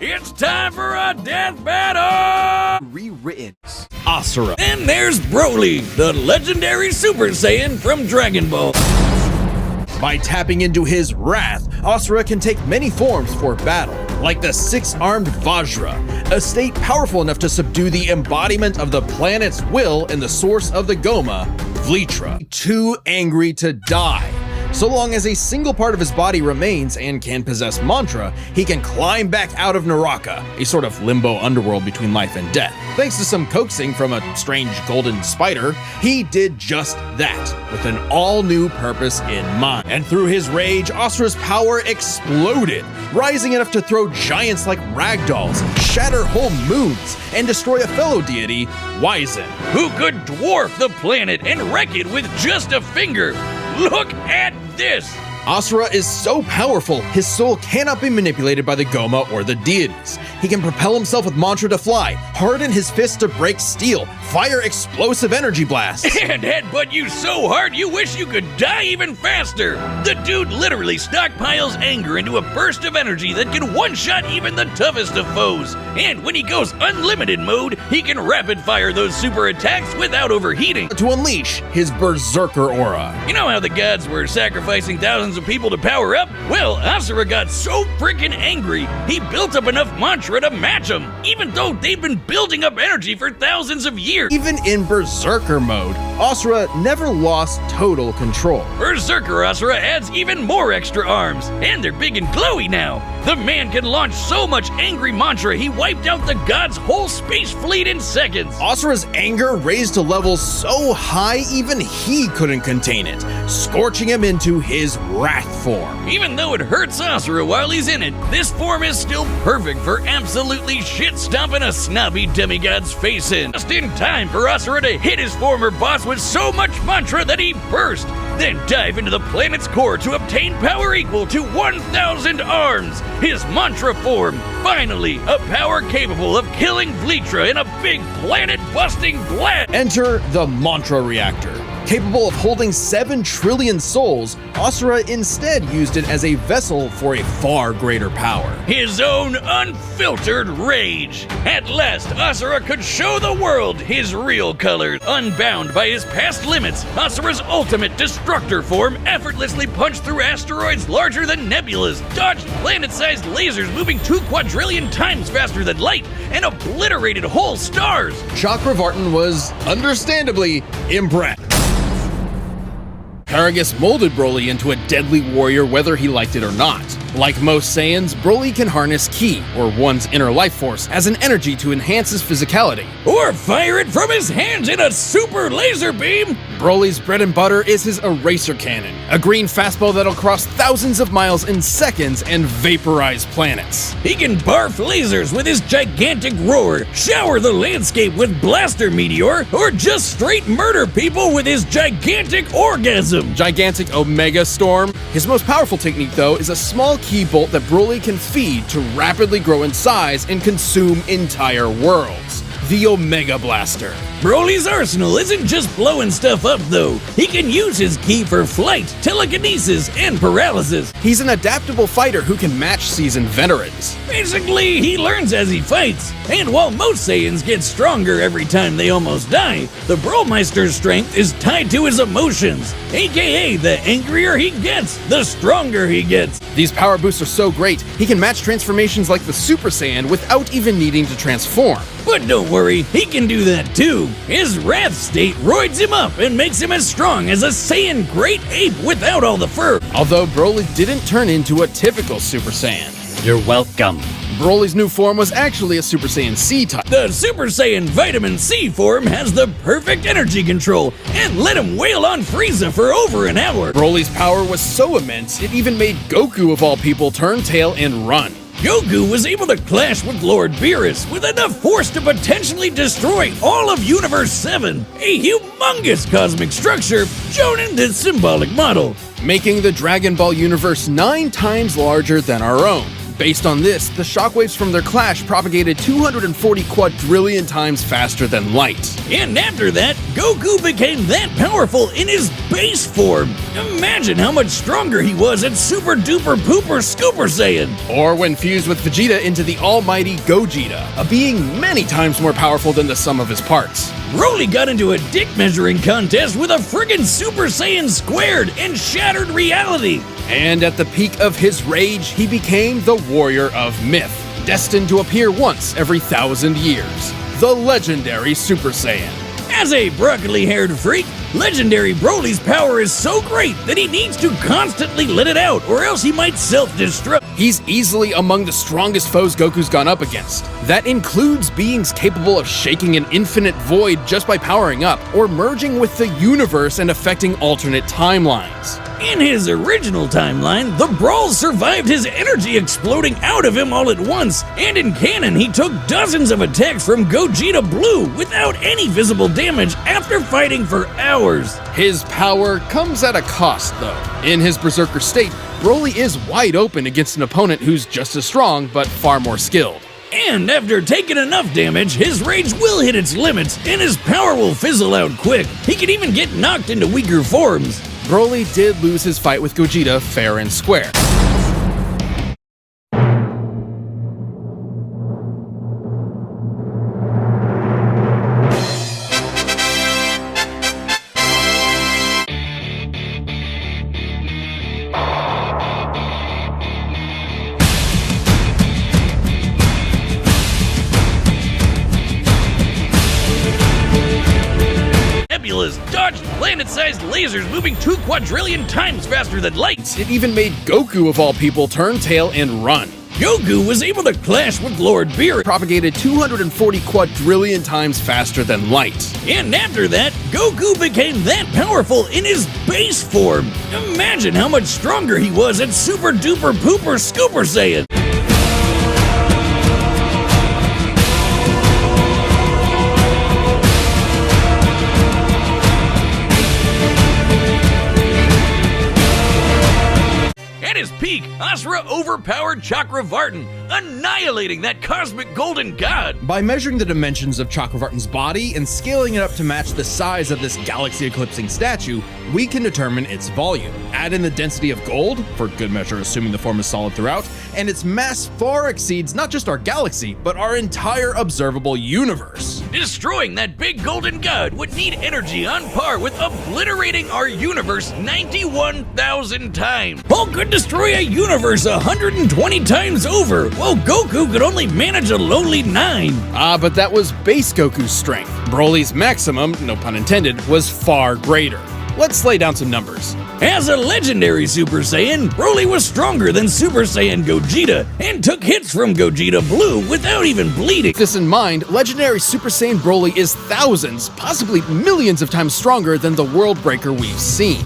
It's time for a death battle! Rewritten. Asura. And there's Broly, the legendary Super Saiyan from Dragon Ball. By tapping into his wrath, Asura can take many forms for battle, like the six-armed Vajra, a state powerful enough to subdue the embodiment of the planet's will and the source of the Goma, Vlitra. Too angry to die. So long as a single part of his body remains and can possess mantra, he can climb back out of Naraka, a sort of limbo underworld between life and death. Thanks to some coaxing from a strange golden spider, he did just that, with an all-new purpose in mind. And through his rage, Asura's power exploded, rising enough to throw giants like ragdolls, shatter whole moons, and destroy a fellow deity, Wizen, who could dwarf the planet and wreck it with just a finger. Look at this! Asura is so powerful, his soul cannot be manipulated by the Goma or the deities. He can propel himself with mantra to fly, harden his fists to break steel, fire explosive energy blasts, and headbutt you so hard you wish you could die even faster. The dude literally stockpiles anger into a burst of energy that can one-shot even the toughest of foes. And when he goes unlimited mode, he can rapid-fire those super attacks without overheating. To unleash his berserker aura. You know how the gods were sacrificing thousands of people to power up? Well, Asura got so freaking angry, he built up enough mantra to match them, even though they've been building up energy for thousands of years. Even in berserker mode, Asura never lost total control. Berserker Asura adds even more extra arms, and they're big and glowy now. The man can launch so much angry mantra he wiped out the god's whole space fleet in seconds. Asura's anger raised to levels so high even he couldn't contain it, scorching him into his wrath form. Even though it hurts Asura while he's in it, this form is still perfect for absolutely shit-stomping a snobby demigod's face in. Just in time for Asura to hit his former boss with so much mantra that he burst, then dive into the planet's core to obtain power equal to 1,000 arms. His mantra form, finally, a power capable of killing Vlitra in a big planet-busting blast. Enter the mantra reactor. Capable of holding 7 trillion souls, Asura instead used it as a vessel for a far greater power. His own unfiltered rage. At last, Asura could show the world his real colors. Unbound by his past limits, Asura's ultimate destructor form effortlessly punched through asteroids larger than nebulas, dodged planet-sized lasers moving 2 quadrillion times faster than light, and obliterated whole stars. Chakravartin was, understandably, impressed. Paragus molded Broly into a deadly warrior whether he liked it or not. Like most Saiyans, Broly can harness Ki, or one's inner life force, as an energy to enhance his physicality. Or fire it from his hands in a super laser beam! Broly's bread and butter is his eraser cannon, a green fastball that'll cross thousands of miles in seconds and vaporize planets. He can barf lasers with his gigantic roar, shower the landscape with blaster meteor, or just straight murder people with his gigantic orgasm. Gigantic Omega Storm. His most powerful technique, though, is a small Ki bolt that Broly can feed to rapidly grow in size and consume entire worlds. The Omega Blaster. Broly's arsenal isn't just blowing stuff up, though. He can use his Ki for flight, telekinesis, and paralysis. He's an adaptable fighter who can match seasoned veterans. Basically, he learns as he fights. And while most Saiyans get stronger every time they almost die, the Bromeister's strength is tied to his emotions. AKA, the angrier he gets, the stronger he gets. These power boosts are so great, he can match transformations like the Super Saiyan without even needing to transform. But don't worry, he can do that too. His wrath state roids him up and makes him as strong as a Saiyan great ape without all the fur. Although Broly didn't turn into a typical Super Saiyan. You're welcome. Broly's new form was actually a Super Saiyan C type. The Super Saiyan Vitamin C form has the perfect energy control and let him wail on Frieza for over an hour. Broly's power was so immense, it even made Goku of all people turn tail and run. Goku was able to clash with Lord Beerus with enough force to potentially destroy all of Universe 7, a humongous cosmic structure shown in this symbolic model. Making the Dragon Ball universe 9 times larger than our own. Based on this, the shockwaves from their clash propagated 240 quadrillion times faster than light. And after that, Goku became that powerful in his base form. Imagine how much stronger he was at Super Duper Pooper Scooper Saiyan. Or when fused with Vegeta into the almighty Gogeta, a being many times more powerful than the sum of his parts. Broly got into a dick measuring contest with a friggin' Super Saiyan squared and shattered reality. And at the peak of his rage, he became the Warrior of Myth, destined to appear once every 1,000 years. The legendary Super Saiyan. As a broccoli-haired freak, legendary Broly's power is so great that he needs to constantly let it out, or else he might self-destruct. He's easily among the strongest foes Goku's gone up against. That includes beings capable of shaking an infinite void just by powering up, or merging with the universe and affecting alternate timelines. In his original timeline, the Brawls survived his energy exploding out of him all at once, and in canon he took dozens of attacks from Gogeta Blue without any visible damage after fighting for hours. His power comes at a cost, though. In his berserker state, Broly is wide open against an opponent who's just as strong, but far more skilled. And after taking enough damage, his rage will hit its limits, and his power will fizzle out quick. He can even get knocked into weaker forms. Broly did lose his fight with Gogeta fair and square. Dodged planet-sized lasers moving 2 quadrillion times faster than light. It even made Goku, of all people, turn tail and run. Goku was able to clash with Lord Beer, propagated 240 quadrillion times faster than light. And after that, Goku became that powerful in his base form. Imagine how much stronger he was at Super Duper Pooper Scooper Saiyan. At his peak, Asura overpowered Chakravartin, annihilating that cosmic golden god. By measuring the dimensions of Chakravartin's body and scaling it up to match the size of this galaxy-eclipsing statue, we can determine its volume. Add in the density of gold, for good measure assuming the form is solid throughout, and its mass far exceeds not just our galaxy, but our entire observable universe. Destroying that big golden god would need energy on par with obliterating our universe 91,000 times. Hulk could destroy a universe 120 times over, while Goku could only manage a lowly 9. But that was base Goku's strength. Broly's maximum, no pun intended, was far greater. Let's lay down some numbers. As a legendary Super Saiyan, Broly was stronger than Super Saiyan Gogeta and took hits from Gogeta Blue without even bleeding. With this in mind, legendary Super Saiyan Broly is thousands, possibly millions of times stronger than the world breaker we've seen.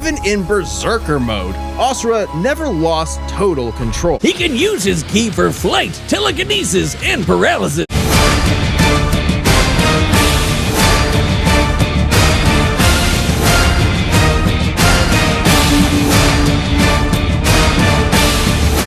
Even in berserker mode, Asura never lost total control. He can use his ki for flight, telekinesis, and paralysis.